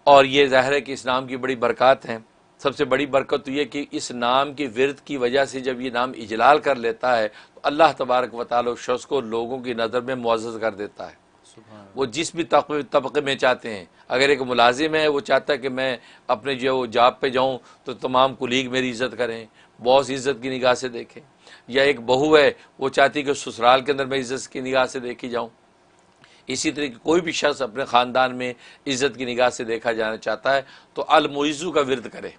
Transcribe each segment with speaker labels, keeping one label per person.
Speaker 1: और ये ज़ाहिर है कि इस नाम की बड़ी बरकत हैं। सबसे बड़ी बरकत तो ये कि इस नाम की विरद की वजह से जब ये नाम इजलाल कर लेता है तो अल्लाह तबारक व तआला उस शख्स को लोगों की नज़र में मुअज़्ज़ज़ कर देता है। वो जिस भी तबके में चाहते हैं, अगर एक मुलाजिम है वो चाहता है कि मैं अपने जो जॉब पे जाऊँ तो तमाम कुलीग मेरी इज़्ज़त करें, बॉस इज़्ज़त की निगाह से देखें, या एक बहू है वो चाहती है कि ससुराल के अंदर मैं इज़्ज़त की निगाह से देखी जाऊँ। इसी तरीके कोई भी शख्स अपने ख़ानदान में इज़्ज़त की निगाह से देखा जाना चाहता है तो अल मुइज़्ज़ू का विरद करे।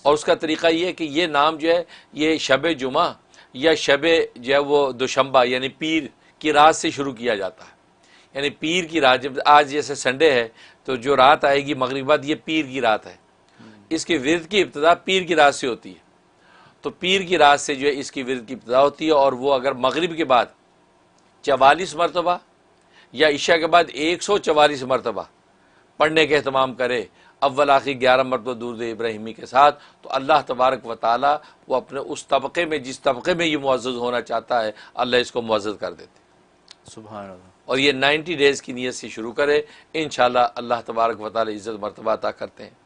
Speaker 1: और उसका तरीक़ा ये है कि ये नाम जो है ये शब जुमा या शब जो है वो दुशंबा यानी पीर की रात से शुरू किया जाता है। यानी पीर की रात, जब आज जैसे संडे है तो जो रात आएगी मगरिब बाद, ये पीर की रात है। इसकी विरद की इब्तिदा पीर की रात से होती है। तो पीर की रात से जो है इसकी विरद की इब्तिदा होती है, और वो अगर मगरिब के बाद 44 मरतबा या इशा के बाद 144 मरतबा पढ़ने के एहतमाम करे, अव्वल आखिर 11 मरतबा दुरूद इब्राहिमी के साथ, तो अल्लाह तबारक व ताला वो अपने उस तबके में, जिस तबके में ये मुअज़्ज़ज़ होना चाहता है, अल्लाह इसको मुअज़्ज़ज़ कर देते।
Speaker 2: सुभान अल्लाह।
Speaker 1: और ये 90 डेज़ की नीयत से शुरू करे, इंशाअल्लाह अल्लाह तबारक व तआला इज़्ज़त मर्तबा अता करते हैं।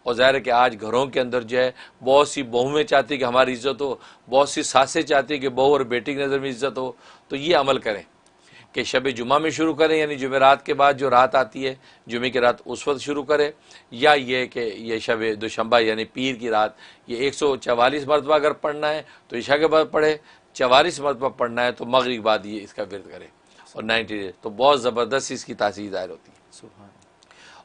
Speaker 1: और ज़ाहिर है कि आज घरों के अंदर जो है बहुत सी बहुएँ चाहती हैं कि हमारी इज़्ज़त हो, बहुत सी सासें चाहती हैं कि बहू और बेटी की नज़र में इज़्ज़त हो। तो ये अमल करें कि शब जुमा में शुरू करें, यानी जुमेरात के बाद जो रात आती है, जुमे की रात उस वक्त शुरू करें, या ये कि ये शब दुशंबा यानी पीर की रात, ये 144 मरतबा अगर पढ़ना है तो इशा के बाद पढ़े, 44 मरतबा पढ़ना है तो मगरिब बाद ये इसका विरद करे, और 90 डेज तो बहुत ज़बरदस्त इसकी तासीर ज़ाहिर होती है।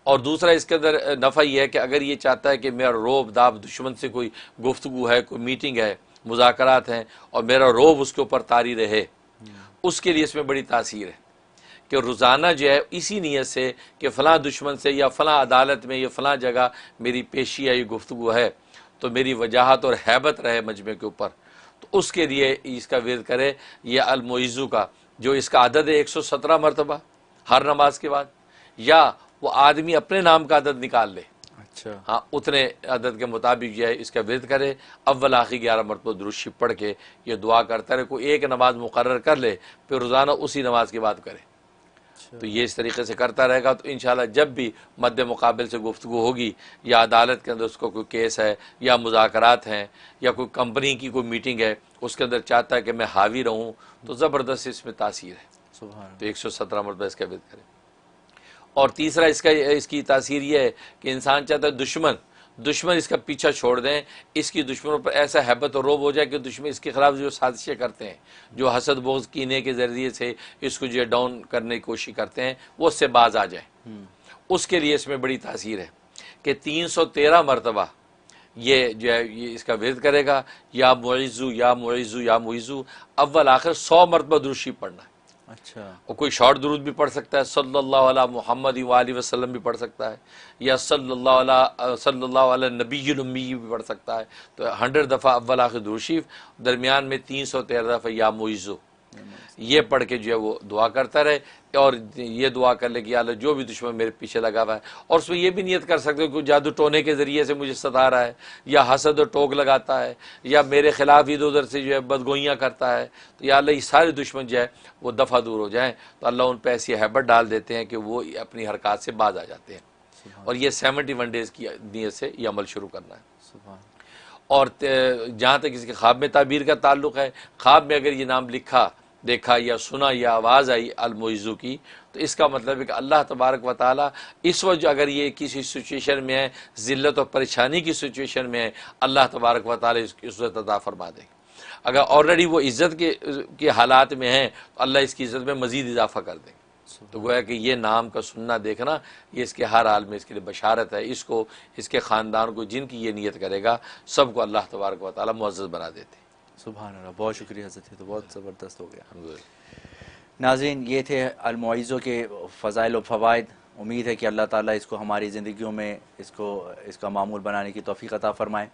Speaker 1: और दूसरा इसके अंदर नफ़ा ये है कि अगर ये चाहता है कि मेरा रोब दाब दुश्मन से कोई गुफ्तगू है, कोई मीटिंग है, मुज़ाकरात हैं, और मेरा रोब उसके ऊपर तारी रहे, उसके लिए इसमें बड़ी तासीर है कि रोज़ाना जो है इसी नीयत से कि फ़लाँ दुश्मन से या फ़लाँ अदालत में या फ़लाँ जगह मेरी पेशी या ये गुफ्तगू है तो मेरी वजाहत और हैबत रहे मजमे के ऊपर, तो उसके लिए इसका विरद करे। ये अल मुइज़्ज़ू का जो इसका अदद है 117 मरतबा हर नमाज के बाद, या वो आदमी अपने नाम का अदद निकाल ले,
Speaker 2: अच्छा,
Speaker 1: हाँ उतने अदद के मुताबिक जो है इसका विरद करे। अव्वल आखिर 11 मरतबा दुरूद शरीफ पढ़ के ये दुआ करता रहे, कोई एक नमाज मुकर्रर कर ले, फिर रोज़ाना उसी नमाज के बाद करे। तो ये इस तरीके से करता रहेगा तो इंशाल्लाह जब भी मद्दे मुकाबिल से गुफ्तगू होगी, या अदालत के अंदर उसको कोई केस है, या मुज़ाकरात हैं, या कोई कंपनी की कोई मीटिंग है, उसके अंदर चाहता है कि मैं हावी रहूँ, तो ज़बरदस्त इसमें तासीर है। तो 117 मरतबा इसका विरद करें। और तीसरा इसकी तासीर ये है कि इंसान चाहता है दुश्मन इसका पीछा छोड़ दें, इसकी दुश्मनों पर ऐसा हैबत और रोब हो जाए कि दुश्मन इसके खिलाफ जो साजिशें करते हैं, जो हसद बोझ कीने के ज़रिए से इसको जो डाउन करने की कोशिश करते हैं, वो उससे बाज आ जाए। उसके लिए इसमें बड़ी तासीर है कि 313 मरतबा ये जो है ये इसका विरद करेगा, या मुइज़्ज़ू या मुइज़्ज़ू या मुइज़्ज़ू, अव्वल आखिर 100 मरतबा दुरूद शरीफ पढ़ना है।
Speaker 2: अच्छा,
Speaker 1: और कोई शॉर्ट दुरूद भी पढ़ सकता है, सल्लल्लाहु अला मुहम्मद व आलिहि वसल्लम भी पढ़ सकता है, या सल्लल्लाहु अला नबीयुल उम्मी भी पढ़ सकता है। तो 100 दफ़ा अव्वल आखिर दुरूद शरीफ, दरमियान में 313 दफ़ा या मुइज़्ज़ू, ये पढ़ के जो है वो दुआ करता रहे। और ये दुआ कर ले कि अल्लाह जो भी दुश्मन मेरे पीछे लगा हुआ है, और उसमें ये भी नियत कर सकते हो कि जादू टोने के ज़रिए से मुझे सता रहा है, या हसद और टोक लगाता है, या मेरे खिलाफ इधर उधर से जो है बदगोइयाँ करता है, तो या अल्लाह ये सारे दुश्मन जो है वो दफ़ा दूर हो जाएँ। तो अल्लाह उन पर ऐसी हैबत डाल देते हैं कि वो अपनी हरकत से बाज आ जाते हैं। और ये 71 डेज़ की नीयत से ये अमल शुरू करना है। और जहाँ तक इसके ख्वाब में ताबीर का ताल्लुक़ है, ख्वाब में अगर ये नाम लिखा, देखा या सुना या आवाज़ आई अल मुइज़्ज़ू की, तो इसका मतलब है कि अल्लाह तबारक व ताला इस वक्त अगर ये किसी सिचुएशन में है, ज़िल्लत और परेशानी की सिचुएशन में है, अल्लाह तबारक व ताला इसकी इज़्ज़त अता फरमा देंगे। अगर ऑलरेडी वो इज़्ज़त के हालात में हैं तो अल्लाह इसकी इज़्ज़त में मज़ीद इजाफ़ा कर देंगे। तो गोया कि ये नाम का सुनना देखना ये इसके हर हाल में इसके लिए बशारत है। इसको, इसके ख़ानदान को, जिनकी ये नीयत करेगा, सबको अल्लाह तबारक व ताला मुअज़्ज़ज़ बना देते हैं।
Speaker 2: सुभान अल्लाह, बहुत शुक्रिया हज़रत, ये तो बहुत ज़बरदस्त हो गया। नाज़रीन, ये थे अल मुइज़्ज़ू के फ़ज़ाइल व फ़वाइद। उम्मीद है कि अल्लाह ताला इसको हमारी ज़िंदगियों में इसका मामूल बनाने की तौफ़ीक़ अता फ़रमाए।